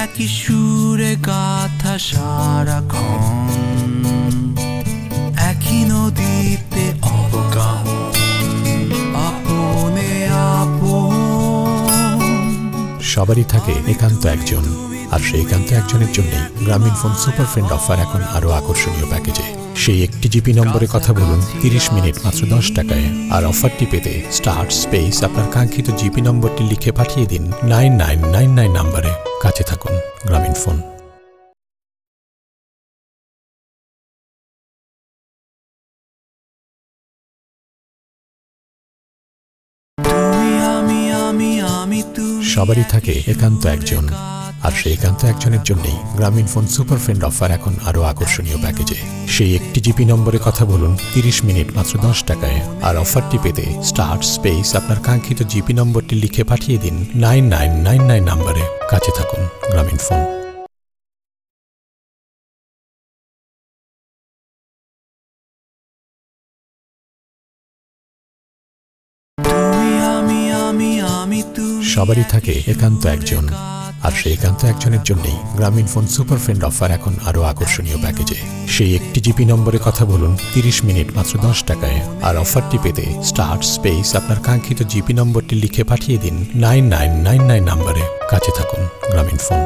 একই সুরে গাথা সারাক্ষণ, একই নদীতে অবগাহন, আপনে আপন। সবারই থাকে একান্ত একজন, আর সেই একান্ত একজনের জন্যই গ্রামীণফোন সুপার ফ্রেন্ড অফার এখন আরো আকর্ষণীয় প্যাকেজে। সেই একটি জিপি নম্বরে কথা বলুন 30 মিনিট মাত্র 10 টাকায়। আর অফারটি পেতে স্টার স্পেস আপনার কাঙ্ক্ষিত জিপি নম্বরটি লিখে পাঠিয়ে দিন 9999 নম্বরে। কাছে থাকুন গ্রামীণফোন। সবারই থাকে একান্ত একজন, আর সেই একান্ত একজনের জন্যই গ্রামীণফোন সুপার ফ্রেন্ড অফার এখন আরো আকর্ষণীয় প্যাকেজে। সেই একটি জিপি নম্বরে কথা বলুন 30 মিনিট মাত্র 10 টাকায়। আর অফারটি পেতে স্টার স্পেস আপনার কাঙ্ক্ষিত জিপি নম্বরটি লিখে পাঠিয়ে দিন 9999 নম্বরে। কাছে থাকুন গ্রামীণফোন। সবারই থাকে একান্ত একজন, আর সেই একান্ত একজনের জন্যই গ্রামীণফোন সুপার ফ্রেন্ড অফার এখন আরো আকর্ষণীয় প্যাকেজে। সেই একটি জিপি নম্বরে কথা বলুন 30 মিনিট মাত্র 10 টাকায়। আর অফারটি পেতে স্টার স্পেস আপনার কাঙ্ক্ষিত জিপি নম্বরটি লিখে পাঠিয়ে দিন 9999 নম্বরে। কাছে থাকুন গ্রামীণফোন।